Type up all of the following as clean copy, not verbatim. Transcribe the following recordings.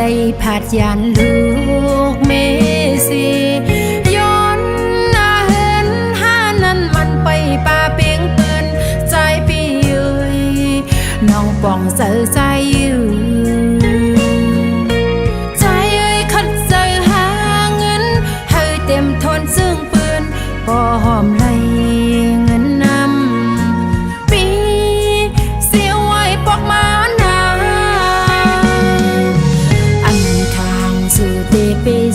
lấy phạt giàn lúc mê siย้อนเห็นหานั้นมันไปป่าเปียงปืนใจพี่เอ้ยน้องป่องเสือใจอยู่ใจเอ้ยคัดใจหาเงินให้เต็มทนซึ่งปืนพอหอมไหลเงินนำปีเสียไว้ปอกมา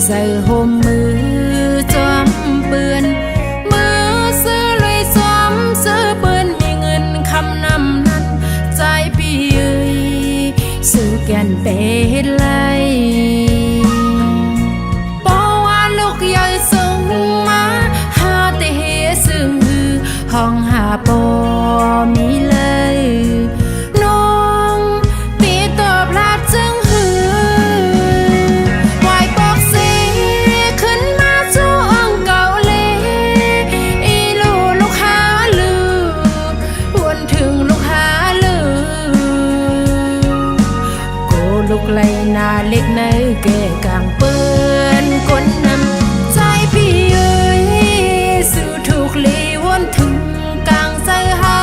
giờ hôm mưa chóm bươn mưa xưa lùi xóm xưa bươnมีเงินคำนำนั้นใจพี่เอ้ยสู้แก่นเป็นไรเพราะว่าลูกใหญ่ส่งมาหาแต่เฮซึ่งห้องหาปอมีเลยลูกไหลนาเล็กในแก่กลางเปื้อนก้นนำใจพี่เอ้ยสู่ถูกลีวนถึงกลางใจเฮา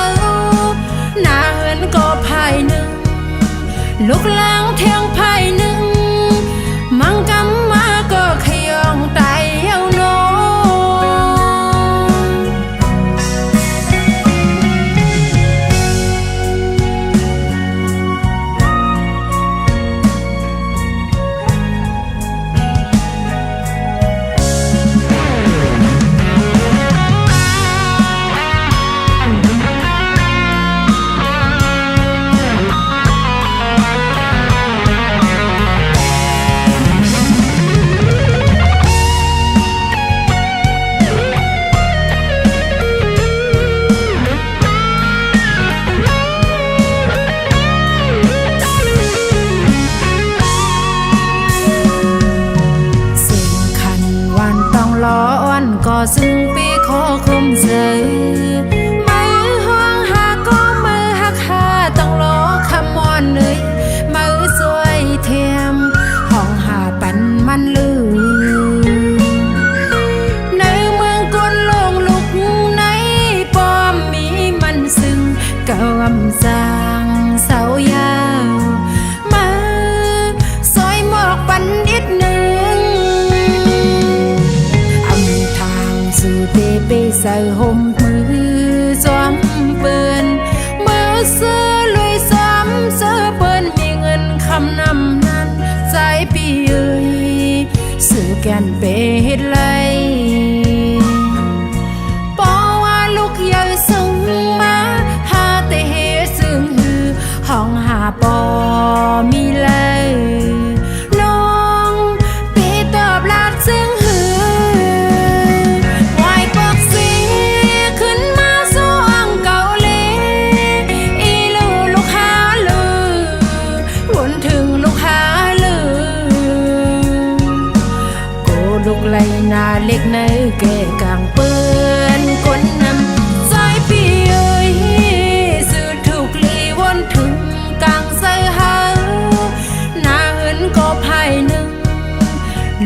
หน้าเหินก็ภายหนึ่งลูกล้างเทียงภายหนึ่งมังกำมาก็ขยองไตเอาโนก็ซึ่งปีขอคมเสยมือห้องหาก็มือหักหาต้องรอคำมอนเลยมือสวยเทียมห้องหาปันมันลือในเมืองกุนลงลุกในป้อมมีมันซึ่งกะวำจางเสายาวมือซอยหมอกปันนิดหนึ่งสู่เตไปใส่ห่มมือจอมเปื้อนมือเสื้อลุยซ้ำเสื้อเปื้อนมีเงินคำนำนั้นใจพี่เอ้ยสื่อแก่นเปเฮ็ดไรเพราะว่าลูกใหญ่ส่งมาหาแต่เฮ็ดซึ่งห้องหาปอมีเลยน้องปีตอบลาดซึ่งลูกไหลนาเล็กในแก่กลางเปื้อนก้นนำใจพี่เอ้ยสื่อถูกลีวนถึงกลางใจเฮาหน้าเหินก็ภายหนึ่ง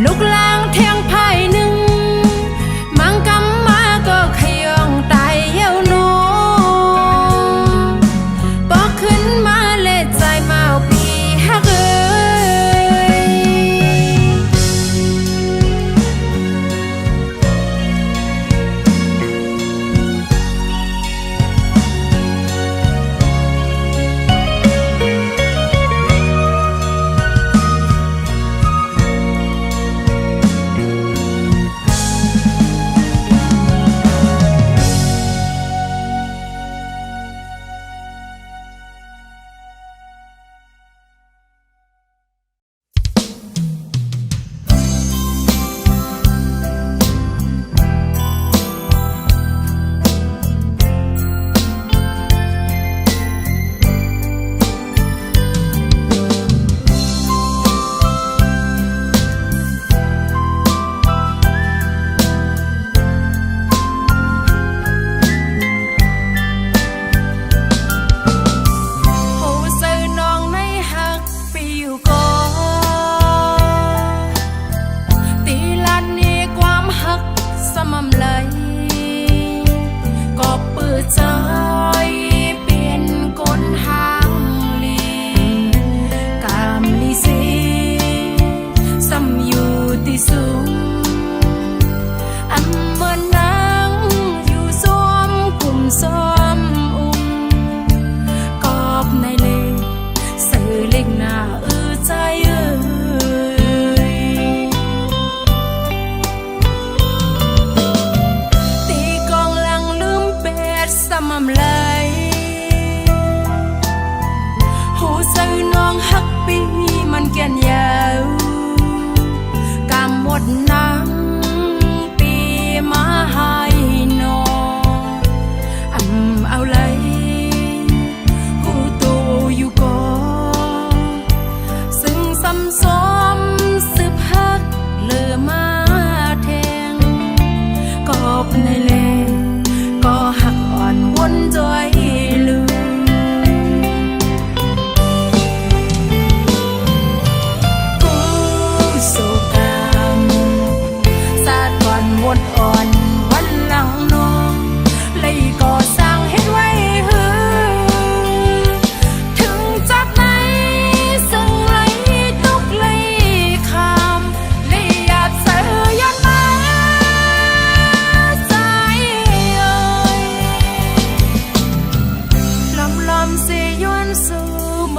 ลูกล้างเทียงภายหนึ่งมังกำมาก็ขยองตายเย้าโนบอกขึ้นมาเล็ดใจเมาปีฮักเอ้ย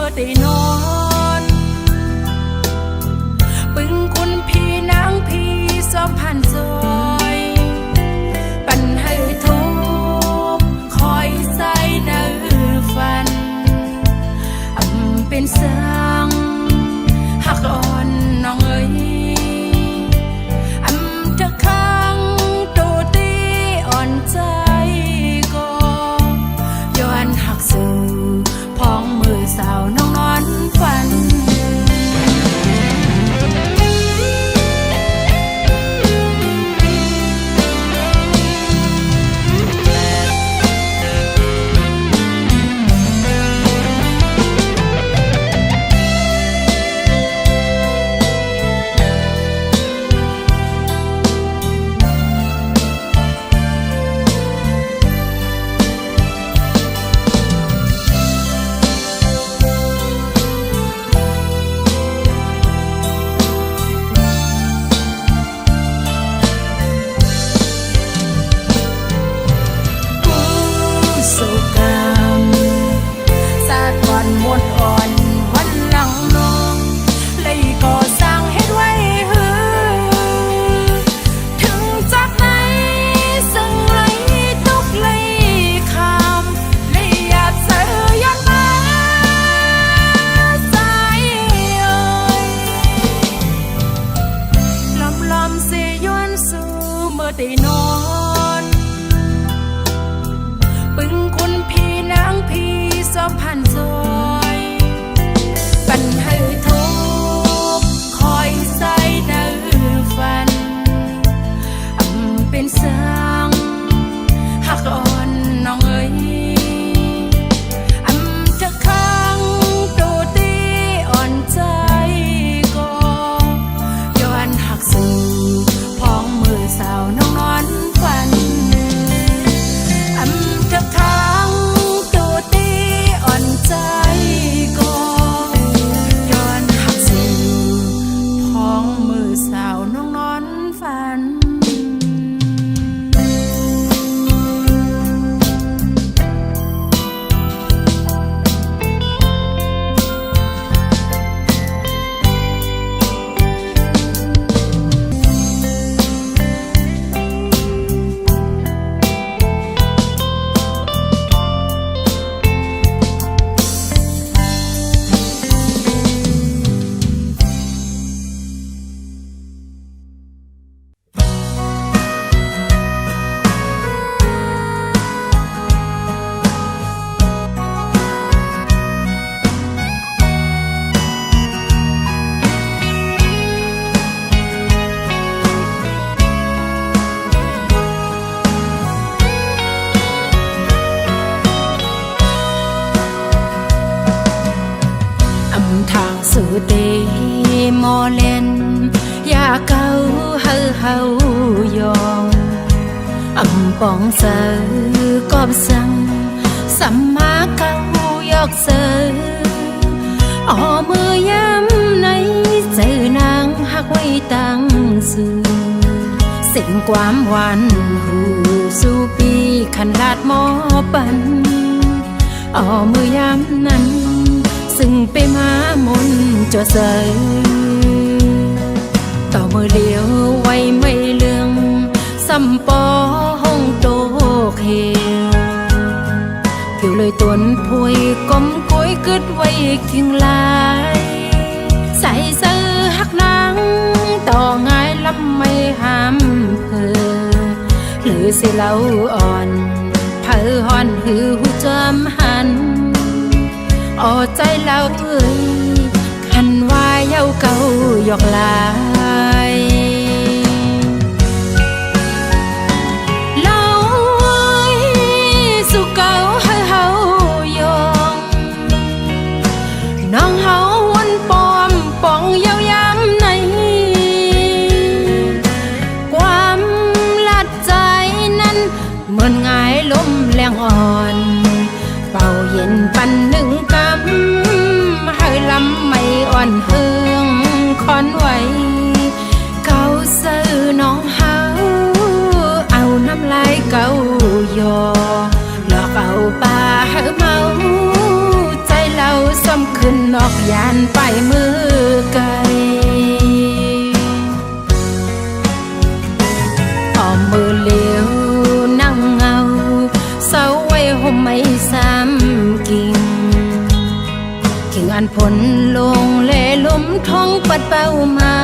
อได้นอนปึงคุณพี่นางพี่สองพันซอยปันให้ทุกคอยใส่เนื้อฟันเป็นเสียงหักอ่อนน้องเอ๋ยเธอข้างตัวตีอ่อนใจก็ย้อนหักสู่พองมือสาวน้องนอนฝันได้นอนปึงคุณพี่นางพี่สองพันซอยปันให้ทุกคอยใส่เนื้อฟันเป็นเสียงหักอ่อนน้องเอ๋ยเธอข้างตัวตีอ่อนใจก็ย้อนหักสู่พองมือสาวน้องนอนฝันเธอข้างตัวตีอ่อนใจก็ย้อนหักสู่พองมือสาวน้องนอนฝันทางสู่เดมอเลนอย่าเก่าเฮายองปองเสือกอบสังสัมมาเก่ายอกเสือมือย้ำในเจอนางหักไว้ตั้งสื่อสิ่งความหวานหูสู่ปีขันลาดหมอปันมือย้ำนั้นซึ่งไปมามนจอเสยต่อมือเดียวไว้ไม่เลืองสัมปอห้องโตเขียวผิวเลยต้นพวยก้มก้อยกึดไว้ทิ้งลายใส่เสื้อหักนางต่อง่ายลำไม่ห้ามเพอหรือเสียเหล่าอ่อนเผอหอนหือหูจำหันใจเราเอ้ยขันวายเย้าเก่าหยอกลายเล่าสู่เก่าเฮายองน้องเฮาวนปอมป่องเย้ายามในความลัดใจนั้นเหมือนง่ายลมแรงอ่อนเป่าเย็นปันหนึ่งกำให้ลำไม่อ่อนเฮืองคอนไว้เก่าซื้อน้องเฮาเอาน้ำลายเก่ายอหลอกเอาป่าให้เมาใจเราซ้ำ ขึ้นนอกยานไปมือไกลออมมือเหลียวนั่งเงาเสาไว้ห่มไม่ซ้ำกิ่งอันผลลงเล่ลุ่มท้องปัดเป้ามา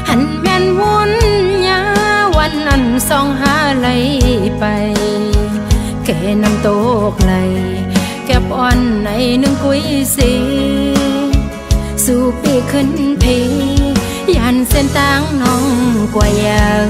หันแม่นวนยาวันนั้นสองหาไหลไปแก่น้ำตกไหลแก็บอ่อนในหนึ่งกุยสีสู่ปีขึ้นเพยันเส้นต่างน้องกว่ายาว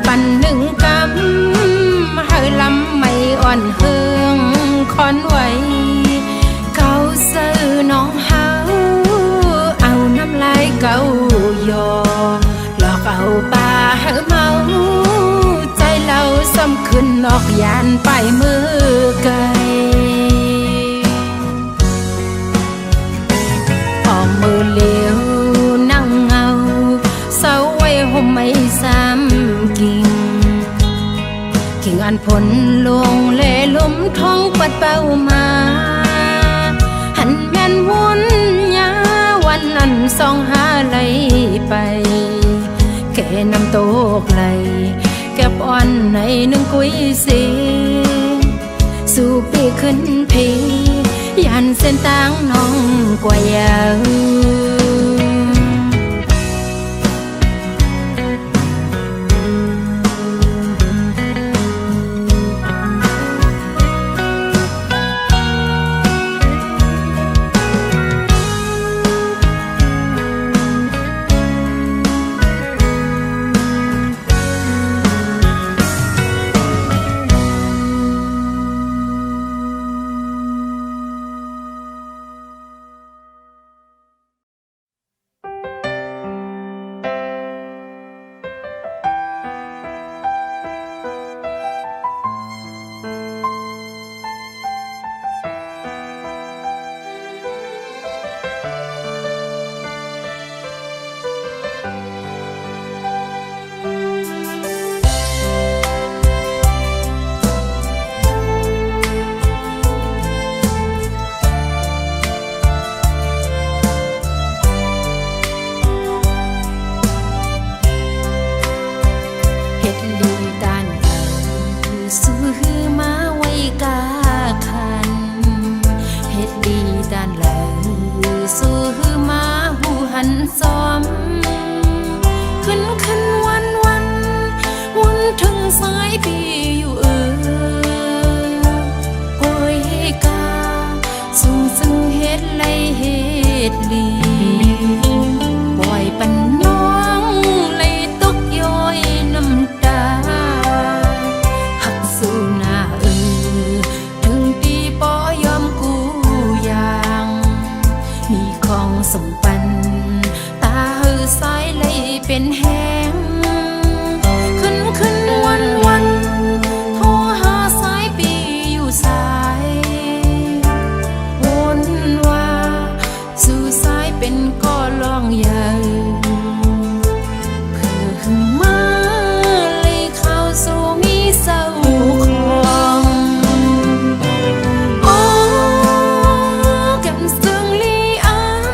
ปันหนึ่งกำให้ลำไม่อ่อนเฮืองคอนไว้เขาซื้อน้องเฮาเอาน้ำลายเก่ายอหลอกเอาปลาให้เมาใจเราซ้ำขึ้นนอกยานไปมือไกลออมมือเหลียวนั่งเงาเสาไว้ห่มไม่ซ้ำกิ่งอันผลลงเล่ลุ่มท้องปัดเป้ามาหันแม่นวนยาวันนั้นสองหาไหลไปแก่น้ำตกไหลแก็บอ่อนในหนึ่งกุยสีสู่ปีขึ้นเพยันเส้นต่างน้องกว่ายาวซ้อมขึ้นวันวนถึงสายปีอยู่โอ้ยกาสูงซึ่งเฮ็ดไรเฮ็ดลีปล่อยปันน้องเลยตกย้อยน้ำตาหักสู้หน้าถึงปีปอยอมกูอย่างมีของส่งปันสายเลยเป็นแห้งขึ้นวันโทรหาสายปีอยู่สายวนว่าสู่สายเป็นก็ลองใหญ่เพิ่งมาเลยเข้าสู่มีเศร้าของโอ้กันซึ่งลีอัน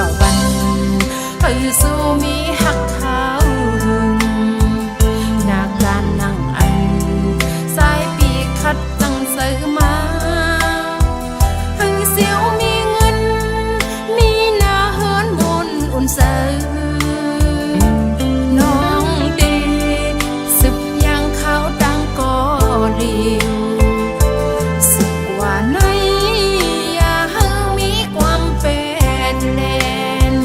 กับวันให้สู้มีหักเขาหึงงาการนั่งอันสายปีคัดตั้งเสือมาให้เสียวมีเงินมีหน้าเฮินมนอุ่นเสือน้องดีสิบยังเขาดังก็เลียวสิบกว่าในอย่าให้มีความเป็นแลน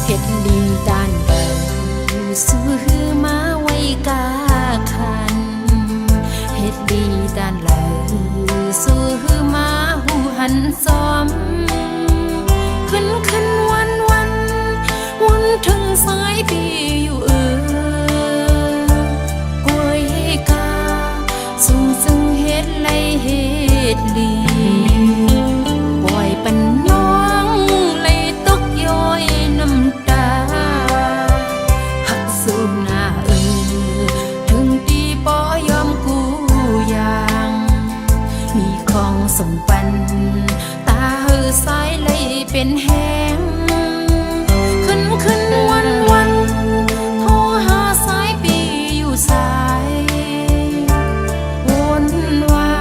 เฮ็ดลีด้านเดิมซื้อมาไว้กาคันเฮ็ดลีด้านหลังซื้อมาหูหันซ้อมขึ้นวันวนถึงสายปีอยู่กล้วยกาสูงซึ่งเฮ็ดไรเฮ็ดลีปล่อยปันน้องเลยตกย้อยน้ำตาหักสู้หน้าถึงตีปอยอมกูอย่างมีของส่งปันตาสายเลยเป็นแห้งขึ้นวันโทรหาสายปีอยู่สายวนว่า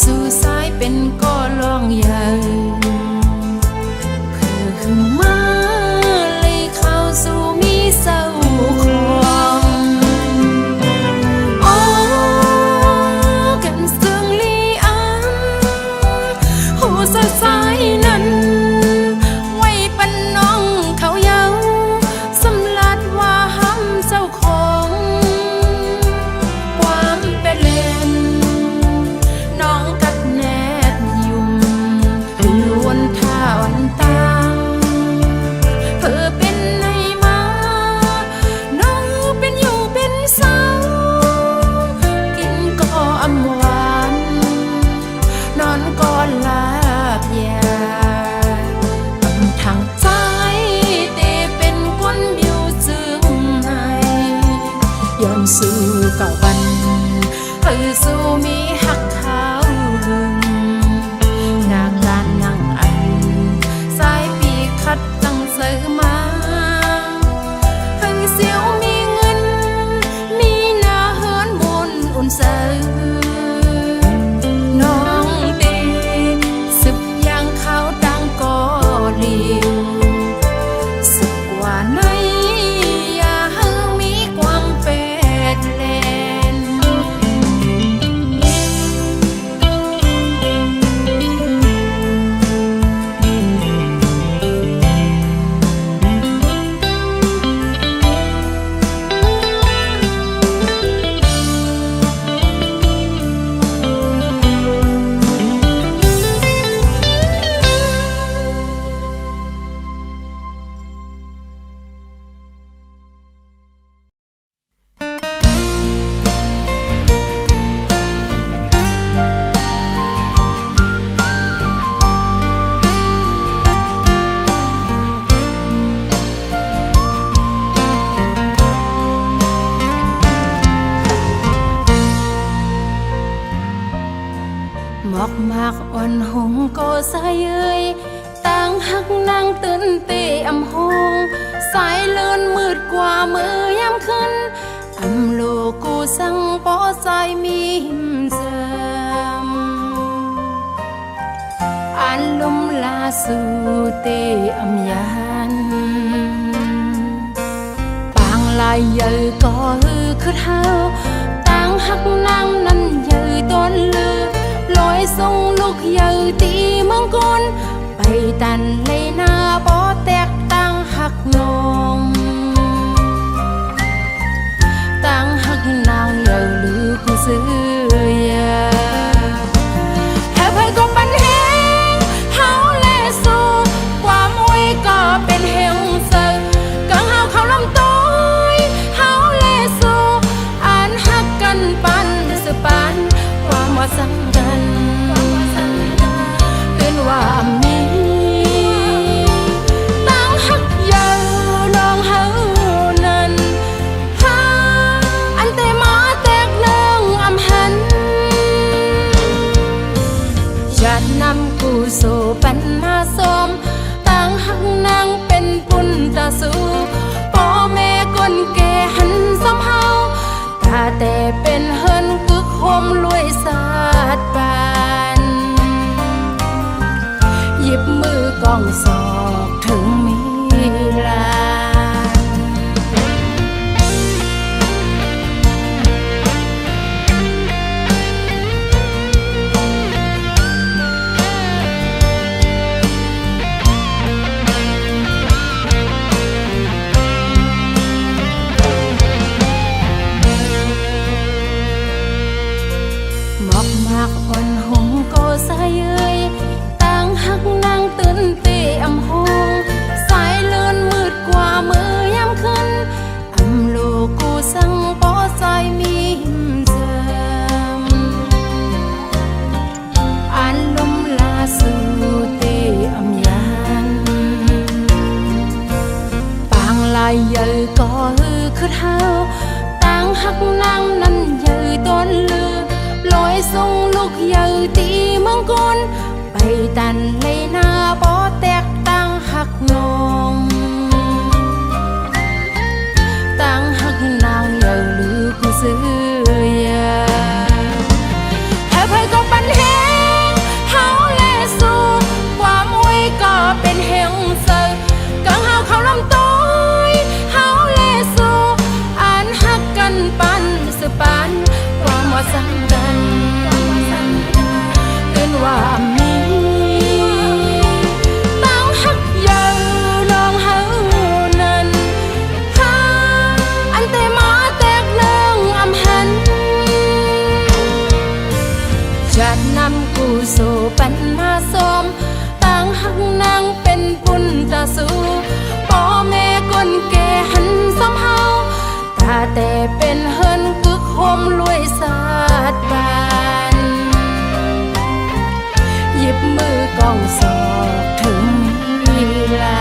สู่สายเป็นก็ลองใหญ่คือมาเลยเข้าสู่มีเศร้าของอ๋อกันซึ่งลีอันหูสายนั้นไว้ปันน้องเขาเยาสำลัดว่าห้ำเจ้าของความเป็นเลนน้องกัดแนบยุ่มหรือวนท่าอ่อนตางเพื่อเป็นในมาน้องเป็นอยู่เป็นสาวกินก็อำหวานนอนก็ลาบยาทางใจเตเป็นคนบิวจึงให้ย้อนสู้กับวันให้สู้มีหักเขาหึงงาการนั่งอันสายปีคัดตั้งเสือมาให้เสียวมีเงินมีหน้าเฮินมนอุ่นเสือน้องดีสิบยังเขาดังก็เลียวสิบกว่าในอย่าให้มีความเป็นแลน อกมากอ่อนหงก็สายเอ้ยต่างหักนางตื่นเตะอำหงสายเลินมืดกว่ามือยามขึ้นอำโลกูสั่งปอสายมีหิมเสมอันลมลาสู่เตะอำยันปางลายเยอะก็คือเท้าต่างหักนางนั้นเยอะต้นเลือลอยส่งลูกเยอะตีเมืองกนไปตันเลยหน้าปอแตกต่างหักนองต่างหักนางเยอะลือกูซื้อยาแค่ไปก็ปันแหงเฮาและสู้ความอวยก็เป็นเหวเสือ สู้พ่อแม่คนแก่หันซ้ำเฮาถ้าแต่เป็นเฮินกึกโฮมรวยสาดปานหยิบมือกองศอกถึงมีลาอ่อนหงก็สายเอ้ยต่างหักนางตื่นเตะอำหงสายเลื่อนมืดกว่ามือยามขึ้นอำโลกูสั่งปอสายมีหิมเจิมอ่านลมลาสู่เตะอำยันปางลายเยอะก็ฮือคือเท้าต่างหักนางนั้นเยอะต้นลือลอยส่งลูกเยอะตีเมืองกนไปตันเลยหน้าบ่แตกต่างหักนองต่างหักนางเยอะลือกูซื้อยาแค่เพื่อก็ปันแหงเฮาแลสู้ความไว้ก็เป็นแหงเสือกังเฮาเขาลำต้อยเฮาแลสู้อ่านหักกันปันสืบปันความว่าสังกันเกินว่ามีตั้งหักเยาลองเฮานั้นหาอันแต่มาแตกเลิงอำหันจัดนำกูสู่ปันมาสมตั้งหักนางเป็นบุญตาสู่พ่อแม่คนแก่หันซ้ำเฮาถ้าแต่เป็นเฮินกึกโฮมรวยสาดปานหยิบมือกองศอกถึงมีลา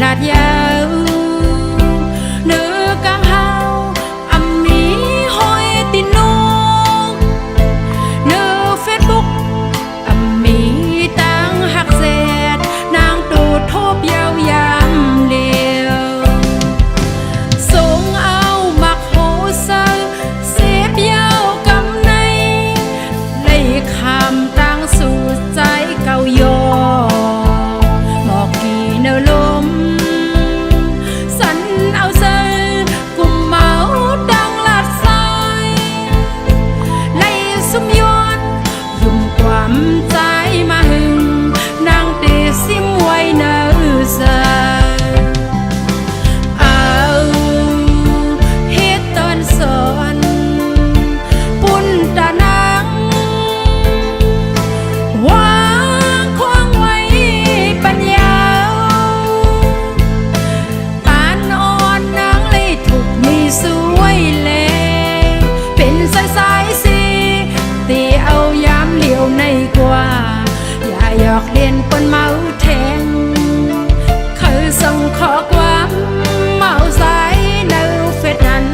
ลาดยาวเนื้อกางเฮาอำมีห้อยติโนเนื้อเฟซบุ๊กอำมีตั้งหักเศษนางตูทบยาวยามเลียวส่งเอามักโหเซอเสียบยาวกำในเลยคำตั้งสู่ใจเก่ายอหมอกกี่เนลมสันเอาเซอกุมเมาดังลาดสายไล่สุมยวนยุ่มความใจมาหึงนางเตซิมไว้เนอเซอหยอกเลียนปนเมาแทงคือส่งขอความเมาสายในเฟซนั้น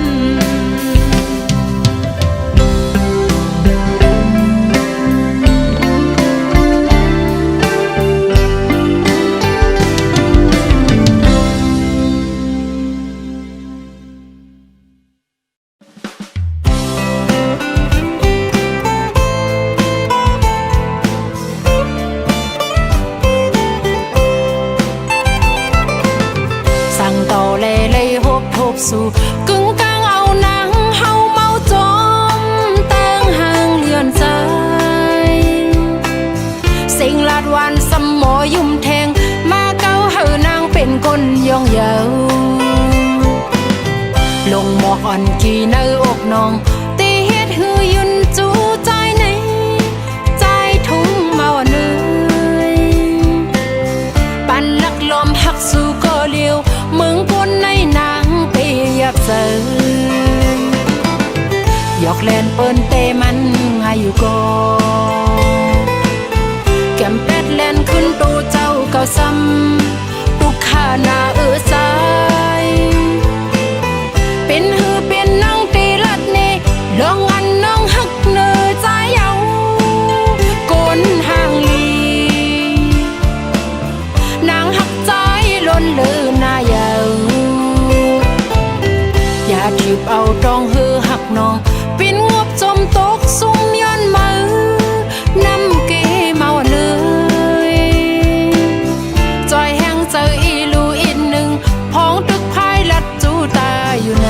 สู่กึ่งกลางเอาหนังเฮาเมาจอมตั้งห่างเลื่อนใจสิ่งลาดวันสมหมอยุ่มแทงมาเก้าเฮานางเป็นคนยองเยาลงหมอกอ่อนกี่ในอกน้องตีเฮ็ดหือยืนจูใจในใจทุ่งเมาเนยปันลักลมหักสู่ก็เลี้ยวเมืองคนในนางอยากเจอหยอกเล่นเปิ้นเตมันให้อยู่ก่อแก้มแปดเล่นขึ้นตูเจ้าเก่าซ้ำตุกขาหน้าใจเป็นหือเป็นน้องตีลัดนี่ลองอันน้องหักเนื้อใจเอาโกนห่างลีนางหักใจล้นเลือหน้ายาวอย่าถีบเอาตองหือหักน้องปินงบจมตกซุ่มย้อนมือน้ำเกเมาเนยจอยแห้งเจออีลูอีกหนึ่งพ้องตึกพายลัดจูตาอยู่ไหน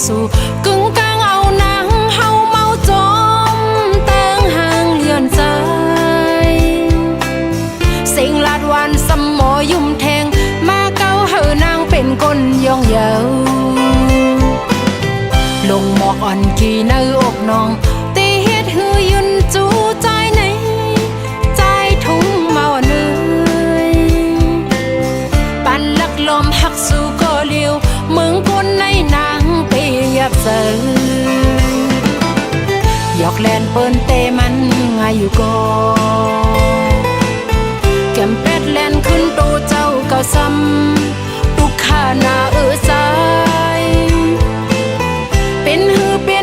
สู่กึ่งกลางเอาหนังเฮาเมาจอมตั้งห่างเลื่อนใจสิ่งลาดวันสมหมอยุ่มแทงมาเก้าเฮานางเป็นคนยองเยาลงหมอกอ่อนกี่ในอกน้องตีเฮ็ดหือยืนจูใจในใจทุ่งเมาเนยปันลักลมหักสู่ก็เลี้ยวเมืองคนในนางอยากเจอหยอกเล่นเปิ้นเตมันง่ายอยู่ก่อแก้มแปดเล่นขึ้นตูเจ้าเก่าซ้ำตุกขาหน้าใจเป็นหือเป็น